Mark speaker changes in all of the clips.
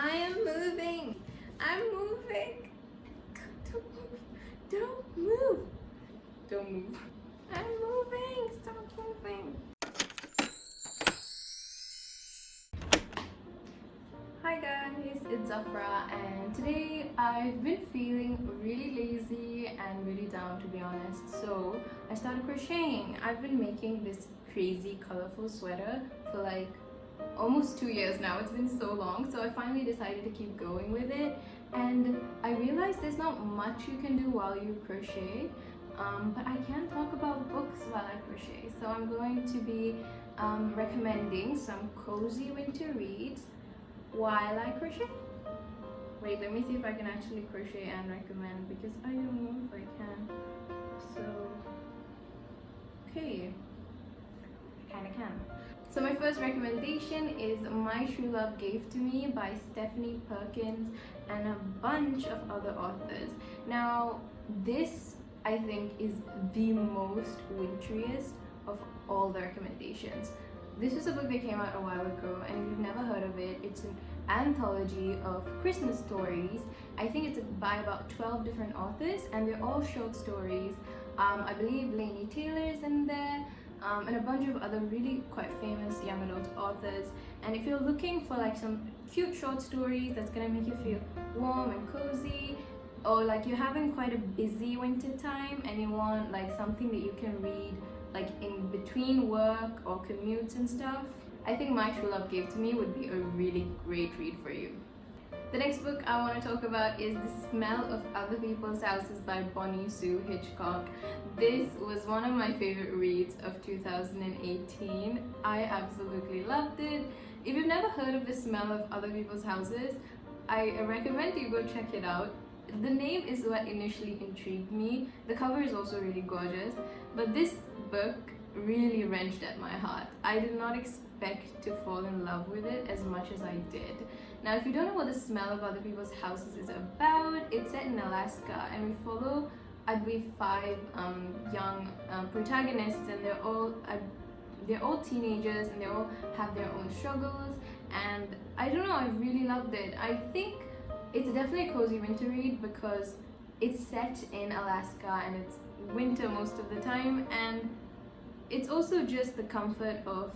Speaker 1: I am moving. I'm moving. Don't move. Don't move. Don't move. I'm moving. Stop moving. Hi guys, it's Zafra, and today I've been feeling really lazy and really down, to be honest. So I started crocheting. I've been making this crazy colorful sweater for like almost 2 years now. It's been so long, so I finally decided to keep going with it, and I realized there's not much you can do while you crochet, but I can talk about books while I crochet. So I'm going to be recommending some cozy winter reads while I crochet. Wait, let me see if I can actually crochet and recommend, because I don't know if I can. So okay, I kinda can. So my first recommendation is My True Love Gave to Me by Stephanie Perkins and a bunch of other authors. Now this, I think, is the most wintriest of all the recommendations. This was a book that came out a while ago, and if you've never heard of it, it's an anthology of Christmas stories. I think it's by about 12 different authors, and they're all short stories. I believe Laini Taylor is in there, and a bunch of other really quite famous young adult authors. And if you're looking for like some cute short stories that's gonna make you feel warm and cozy, or like you're having quite a busy winter time and you want like something that you can read like in between work or commutes and stuff, I think My True Love Gave to Me would be a really great read for you. The next book I want to talk about is The Smell of Other People's Houses by Bonnie Sue Hitchcock. This was one of my favorite reads of 2018. I absolutely loved it. If you've never heard of The Smell of Other People's Houses, I recommend you go check it out. The name is what initially intrigued me. The cover is also really gorgeous, but this book really wrenched at my heart. I did not expect to fall in love with it as much as I did. Now, if you don't know what The Smell of Other People's Houses is about, it's set in Alaska, and we follow, I believe, 5 young protagonists, and they're all teenagers, and they all have their own struggles. And I don't know, I really loved it. I think it's definitely a cozy winter read because it's set in Alaska and it's winter most of the time, and it's also just the comfort of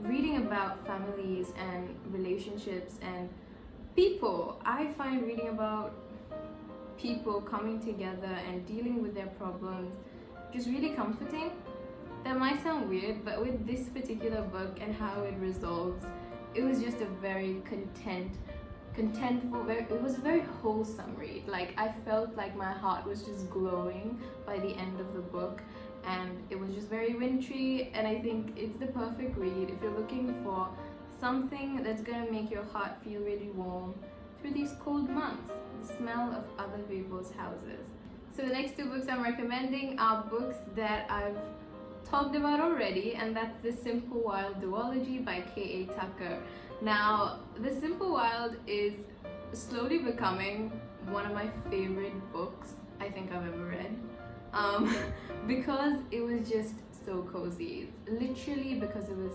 Speaker 1: reading about families and relationships and people. I find reading about people coming together and dealing with their problems just really comforting. That might sound weird, but with this particular book and how it resolves, it was just a very contentful, it was a very wholesome read. Like, I felt like my heart was just glowing by the end of the book, and it was just very wintry, and I think it's the perfect read if you're looking for something that's gonna make your heart feel really warm through these cold months. The Smell of Other People's Houses. So the next 2 books I'm recommending are books that I've talked about already, and that's The Simple Wild duology by K.A. Tucker. Now, The Simple Wild is slowly becoming one of my favorite books I think I've ever read, because it was just so cozy. Literally because it was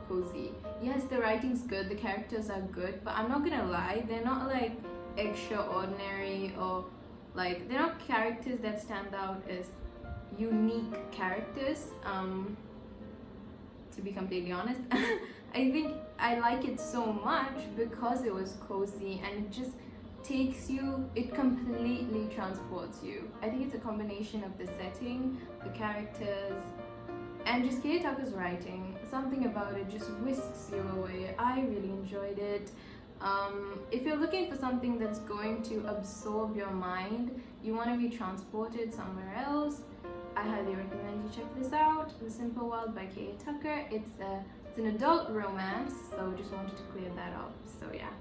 Speaker 1: cozy. Yes, the writing's good, the characters are good, but I'm not gonna lie, they're not like extraordinary, or like they're not characters that stand out as unique characters. To be completely honest, I think I like it so much because it was cozy, and it just takes you, it completely transports you. I think it's a combination of the setting, the characters, and just K.A. Tucker's writing. Something about it just whisks you away. I really enjoyed it. If you're looking for something that's going to absorb your mind, you want to be transported somewhere else, I highly recommend you check this out. The Simple Wild by K.A. Tucker. It's an adult romance, so just wanted to clear that up. So yeah,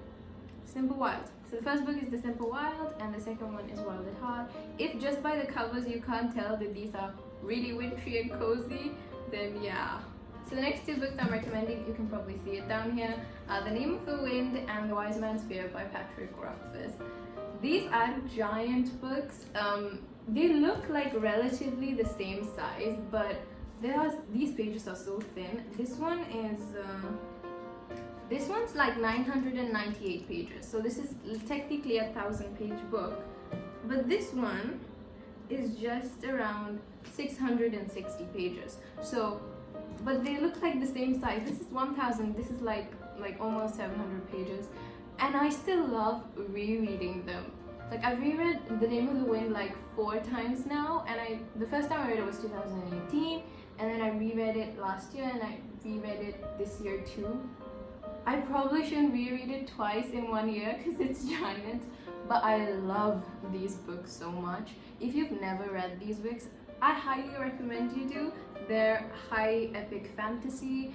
Speaker 1: Simple Wild. So the first book is The Simple Wild, and the second one is Wild at Heart. If just by the covers you can't tell that these are really wintry and cozy, then yeah. So the next 2 books I'm recommending, you can probably see it down here, are The Name of the Wind and The Wise Man's Fear by Patrick Rothfuss. These are giant books. They look like relatively the same size, but these pages are so thin. This one is This one's like 998 pages, so this is technically a 1,000-page book, but this one is just around 660 pages. So, but they look like the same size. This is 1,000. This is like almost 700 pages, and I still love rereading them. Like, I've reread The Name of the Wind like 4 times now, and the first time I read it was 2018, and then I reread it last year, and I reread it this year too. I probably shouldn't reread it twice in 1 year because it's giant, but I love these books so much. If you've never read these books, I highly recommend you do. They're high epic fantasy,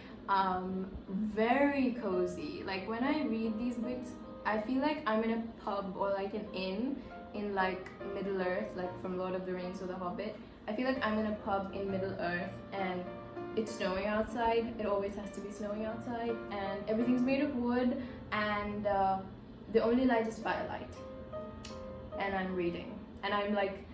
Speaker 1: very cozy. Like, when I read these books, I feel like I'm in a pub or like an inn in like Middle Earth, like from Lord of the Rings or The Hobbit. I feel like I'm in a pub in Middle Earth and it's snowing outside. It always has to be snowing outside, and everything's made of wood, and the only light is firelight. And I'm reading, and I'm like,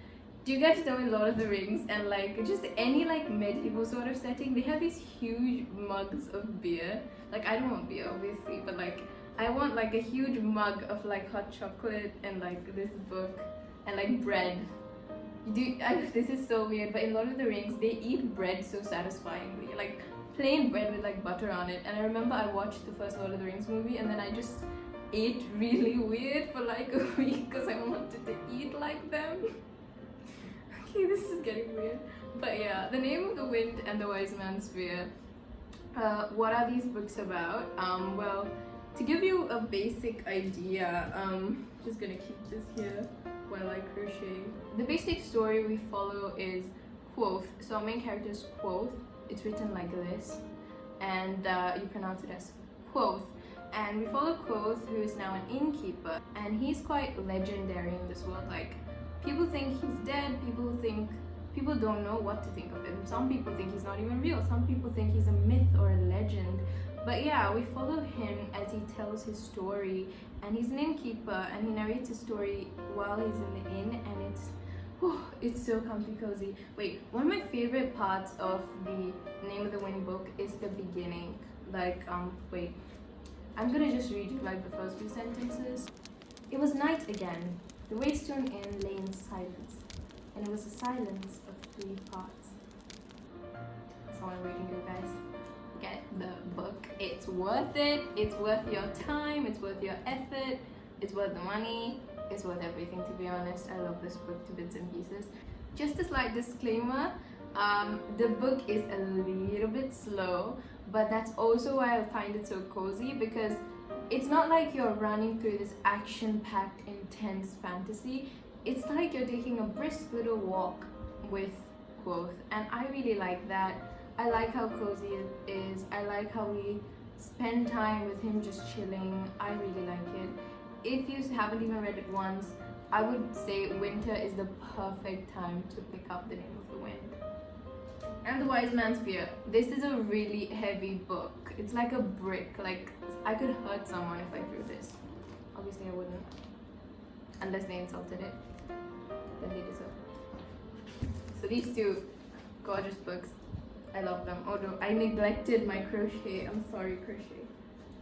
Speaker 1: do you guys know in Lord of the Rings and like just any like medieval sort of setting, they have these huge mugs of beer? Like, I don't want beer obviously, but like I want like a huge mug of like hot chocolate and like this book and like bread. This is so weird, but in Lord of the Rings they eat bread so satisfyingly, like plain bread with like butter on it. And I remember I watched the first Lord of the Rings movie, and then I just ate really weird for like a week because I wanted to eat like them. Okay, this is getting weird, but yeah, The Name of the Wind and The Wise Man's Fear. What are these books about? Well, to give you a basic idea, just gonna keep this here while I crochet. The basic story we follow is Quoth. So our main character is Quoth. It's written like this, and you pronounce it as Quoth. And we follow Quoth, who is now an innkeeper, and he's quite legendary in this world. Like, people think he's dead, people don't know what to think of him. Some people think he's not even real, some people think he's a myth or a legend. But yeah, we follow him as he tells his story, and he's an innkeeper, and he narrates his story while he's in the inn, and it's so comfy cozy. Wait, one of my favorite parts of the Name of the Wind book is the beginning. Like, wait, I'm gonna just read you like the first few sentences. It was night again. The Waystone Inn lay in silence, and it was a silence of 3 parts. So I'm reading you guys. Get the book. It's worth it. It's worth your time. It's worth your effort. It's worth the money. It's worth everything, to be honest. I love this book to bits and pieces. Just a slight disclaimer, the book is a little bit slow, but that's also why I find it so cozy, because it's not like you're running through this action-packed, intense fantasy. It's like you're taking a brisk little walk with Quoth, and I really like that. I like how cozy it is. I like how we spend time with him just chilling. I really like it. If you haven't even read it once, I would say winter is the perfect time to pick up The Name of the Wind. And The Wise Man's Fear. This is a really heavy book. It's like a brick. Like, I could hurt someone if I threw this. Obviously I wouldn't. Unless they insulted it. Then they deserve it. So these 2 gorgeous books. I love them. Oh no, I neglected my crochet. I'm sorry, crochet.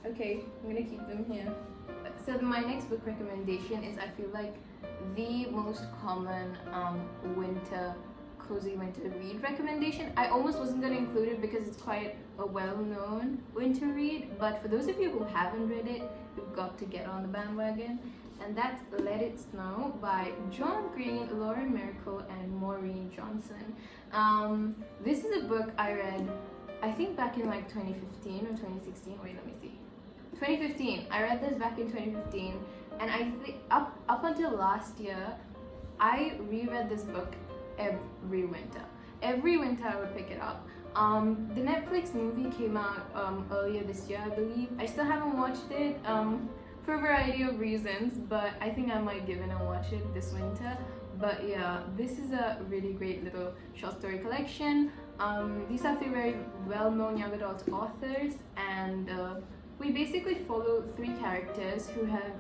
Speaker 1: Okay, I'm gonna keep them here. So my next book recommendation is, I feel like, the most common cozy winter read recommendation. I almost wasn't gonna include it because it's quite a well-known winter read, but for those of you who haven't read it, you've got to get on the bandwagon. And that's Let It Snow by John Green, Lauren Miracle, and Maureen Johnson. This is a book I read, I think back in like 2015 or 2016. Wait, let me see. 2015. I read this back in 2015, and I think up until last year, I reread this book every winter. Every winter I would pick it up. The Netflix movie came out earlier this year, I believe. I still haven't watched it. For a variety of reasons, but I think I might give in and watch it this winter. But yeah, this is a really great little short story collection. These are 3 very well-known young adult authors, and we basically follow 3 characters who have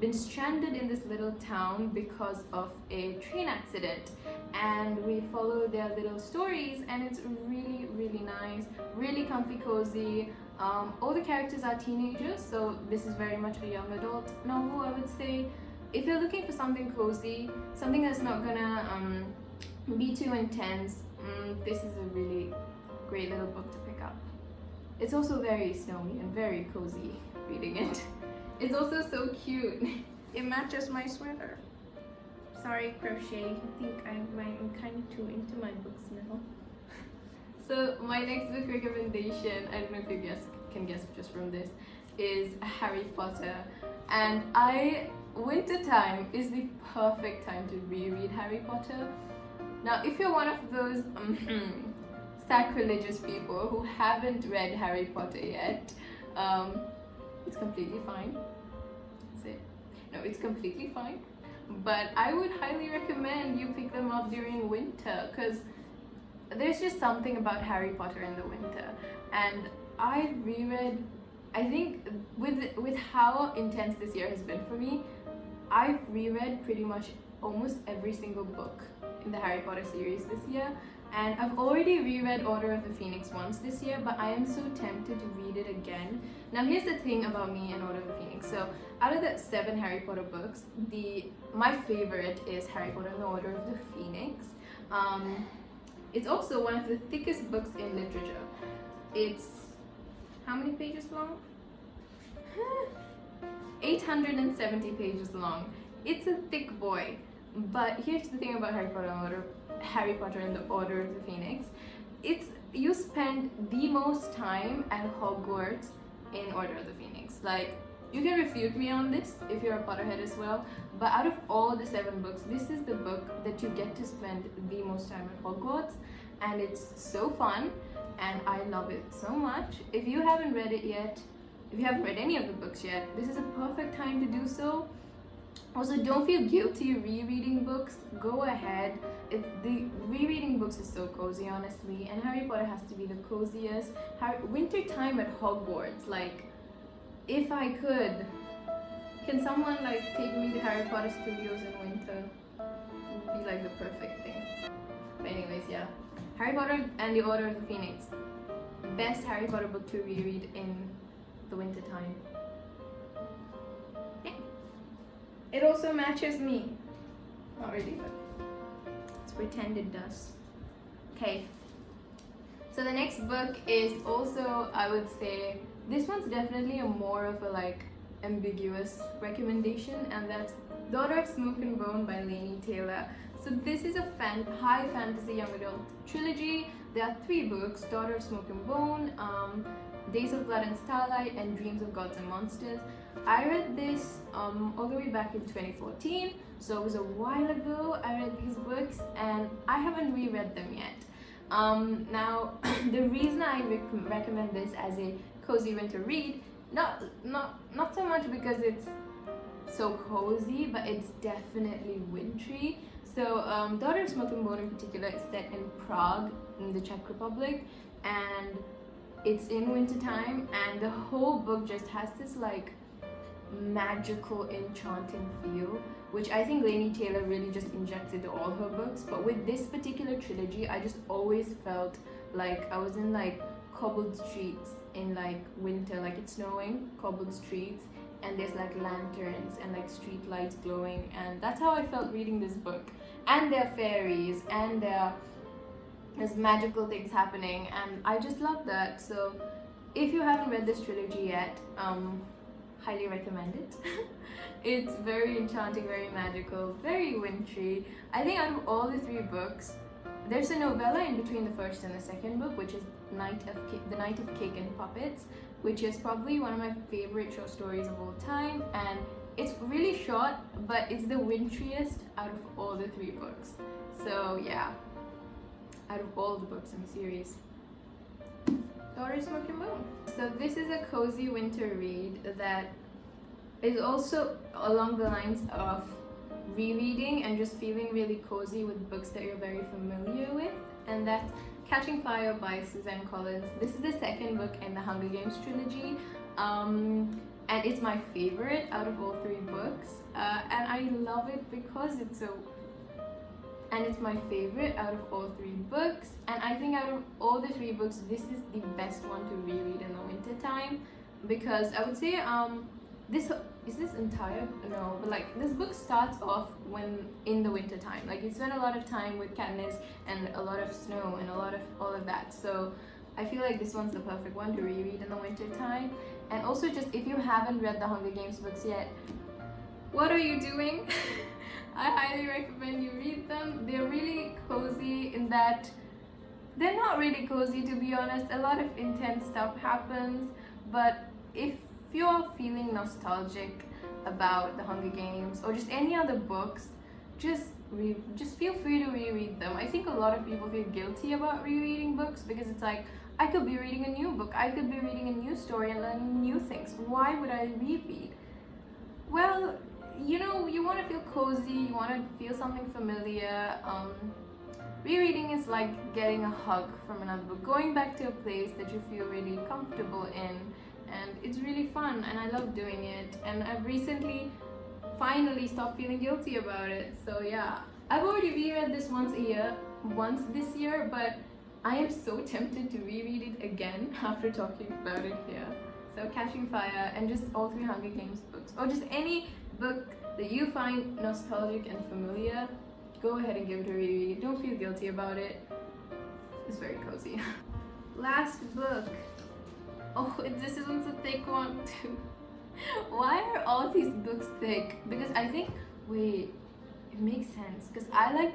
Speaker 1: been stranded in this little town because of a train accident, and we follow their little stories, and it's really, really nice, really comfy cozy. All the characters are teenagers, so this is very much a young adult novel, I would say. If you're looking for something cozy, something that's not gonna be too intense, this is a really great little book to pick up. It's also very snowy and very cozy reading it. It's also so cute. It matches my sweater. Sorry, crochet. I think I'm kind of too into my books now. So my next book recommendation, I don't know if you can guess just from this, is Harry Potter. And winter time is the perfect time to reread Harry Potter. Now, if you're one of those sacrilegious people who haven't read Harry Potter yet, it's completely fine. That's it. No, it's completely fine. But I would highly recommend you pick them up during winter, because there's just something about Harry Potter in the winter. And I reread, I think with how intense this year has been for me, I've reread pretty much almost every single book in the Harry Potter series this year. And I've already reread Order of the Phoenix once this year, but I am so tempted to read it again. Now here's the thing about me and Order of the Phoenix. So out of the 7 Harry Potter books, my favorite is Harry Potter and the Order of the Phoenix. It's also one of the thickest books in literature. It's how many pages long? 870 pages long. It's a thick boy. But here's the thing about Harry Potter and the Order of the Phoenix. You spend the most time at Hogwarts in Order of the Phoenix. Like, you can refute me on this if you're a Potterhead as well, but out of all the 7 books, this is the book that you get to spend the most time at Hogwarts, and it's so fun, and I love it so much. If you haven't read it yet, if you haven't read any of the books yet, this is a perfect time to do so. Also, don't feel guilty rereading books. Go ahead. The rereading books is so cozy, honestly, and Harry Potter has to be the coziest. Winter time at Hogwarts, like, if I could, can someone like take me to Harry Potter Studios in winter? It would be like the perfect thing. But anyways, yeah, Harry Potter and the Order of the Phoenix, best Harry Potter book to reread in the winter time. It also matches me. Not really, but let's pretend it does. Okay. So the next book is also, I would say, this one's definitely a more of a like ambiguous recommendation, and that's Daughter of Smoke and Bone by Laini Taylor. So this is a high fantasy young adult trilogy. There are 3 books: Daughter of Smoke and Bone, Days of Blood and Starlight, and Dreams of Gods and Monsters. I read this all the way back in 2014, so it was a while ago I read these books, and I haven't reread them yet. Now, the reason I recommend this as a cozy winter read, not so much because it's so cozy, but it's definitely wintry. So, Daughter of Smoke and Bone in particular is set in Prague, in the Czech Republic, and it's in winter time, and the whole book just has this like magical, enchanting feel, which I think Laini Taylor really just injects into all her books. But with this particular trilogy, I just always felt like I was in like cobbled streets in like winter, like it's snowing, cobbled streets, and there's like lanterns and like street lights glowing, and that's how I felt reading this book. And there are fairies, and there's magical things happening, and I just love that. So if you haven't read this trilogy yet, highly recommend it. It's very enchanting, very magical, very wintry. I think out of all the 3 books, there's a novella in between the first and the second book, which is The Night of Cake and Puppets, which is probably one of my favorite short stories of all time, and it's really short, but it's the wintriest out of all the 3 books. So yeah, out of all the books in the series, Daughter of Smoke and Bone. So this is a cozy winter read that is also along the lines of rereading and just feeling really cozy with books that you're very familiar with, and that's Catching Fire by Suzanne Collins. This is the 2nd book in the Hunger Games trilogy, and it's my favorite out of all 3 books, and I love it because it's so and it's my favorite out of all three books. And I think out of all the three books, this is the best one to reread in the winter time, because I would say this is this entire no but like this book starts off when in the winter time, like you spend a lot of time with Katniss and a lot of snow and a lot of all of that. So I feel like this one's the perfect one to reread in the winter time. And also, just if you haven't read the Hunger Games books yet, what are you doing? I highly recommend you read them. They're really cozy in that they're not really cozy, to be honest. A lot of intense stuff happens, but if you're feeling nostalgic about the Hunger Games or just any other books, just feel free to reread them. I think a lot of people feel guilty about rereading books because it's like, I could be reading a new book, I could be reading a new story and learning new things. Why would I reread? Well, you know, you want to feel cozy, you want to feel something familiar. Rereading is like getting a hug from another book, going back to a place that you feel really comfortable in, and it's really fun and I love doing it. And I've recently finally stopped feeling guilty about it. So yeah, I've already reread this once this year, but I am so tempted to reread it again after talking about it here. So Catching Fire and just all three Hunger Games books, or just any book that you find nostalgic and familiar, go ahead and give it a reread. Don't feel guilty about it. It's very cozy. Last book. Oh, this one's a thick one too. Why are all these books thick? Because I think, wait, it makes sense. Because I like,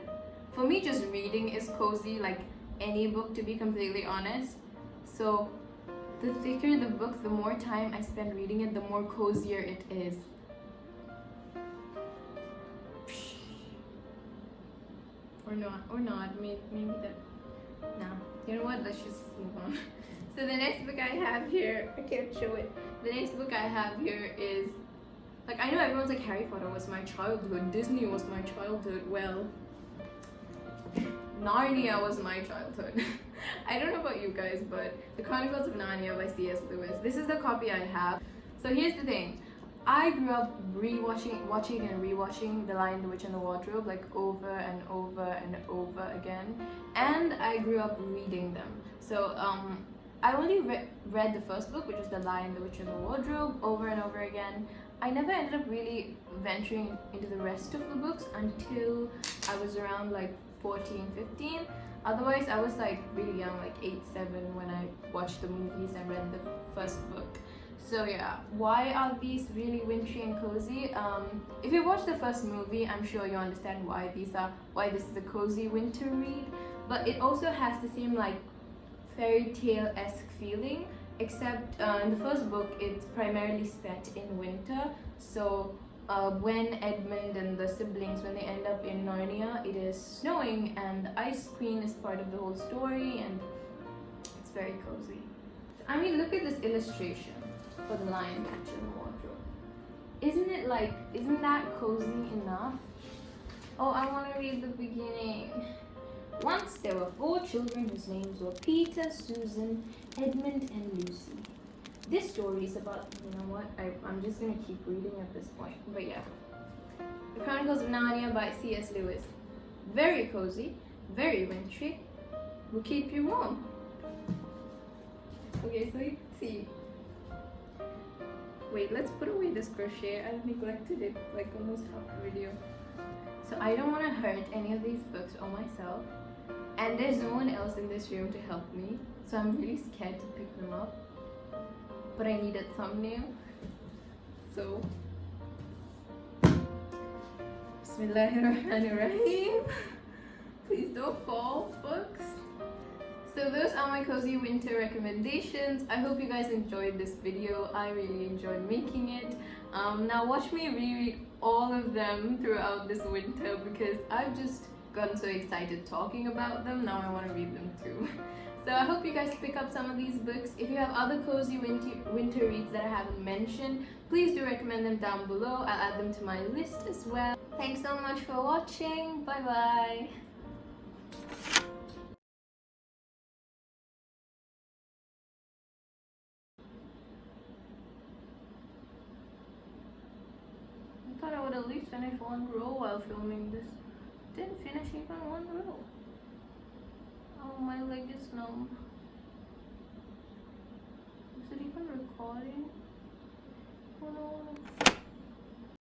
Speaker 1: for me, just reading is cozy, like any book, to be completely honest. So the thicker the book, the more time I spend reading it, the more cozier it is. Or not, maybe that, no. You know what, let's just move on. So the next book I have here, I can't show it. The next book I have here is, like, I know everyone's like, Harry Potter was my childhood, Disney was my childhood. Well, Narnia was my childhood. I don't know about you guys, but the Chronicles of Narnia by C.S. Lewis. This is the copy I have. So here's the thing. I grew up watching and rewatching The Lion, the Witch and the Wardrobe, like over and over and over again. And I grew up reading them. So I only read the first book, which was The Lion, the Witch and the Wardrobe, over and over again. I never ended up really venturing into the rest of the books until I was around like 14, 15. Otherwise, I was like really young, like 8, 7 when I watched the movies and read the first book. So yeah, why are these really wintry and cozy? If you watch the first movie, I'm sure you understand why this is a cozy winter read. But it also has the same like fairy tale-esque feeling, except in the first book it's primarily set in winter. So when Edmund and the siblings, when they end up in Narnia, it is snowing and the Ice Queen is part of the whole story, and it's very cozy. I mean, look at this illustration for The Lion, the Witch and the Wardrobe. Isn't that cozy enough? Oh, I want to read the beginning. Once there were 4 children whose names were Peter, Susan, Edmund, and Lucy. This story is about, you know what, I'm just going to keep reading at this point. But yeah. The Chronicles of Narnia by C.S. Lewis. Very cozy, very wintry, will keep you warm. Okay, so you can see. Wait, let's put away this crochet. I neglected it like almost half the video. So I don't want to hurt any of these books or myself. And there's no one else in this room to help me. So I'm really scared to pick them up. But I need a thumbnail. So Bismillahirrahmanirrahim. Please don't fall, books. So those are my cozy winter recommendations. I hope you guys enjoyed this video. I really enjoyed making it. Now watch me reread all of them throughout this winter because I've just gotten so excited talking about them. Now I want to read them too. So I hope you guys pick up some of these books. If you have other cozy winter reads that I haven't mentioned, please do recommend them down below. I'll add them to my list as well. Thanks so much for watching. Bye bye. I thought I would at least finish one row while filming this. Didn't finish even one row. Oh, my leg is numb. Is it even recording? Oh no.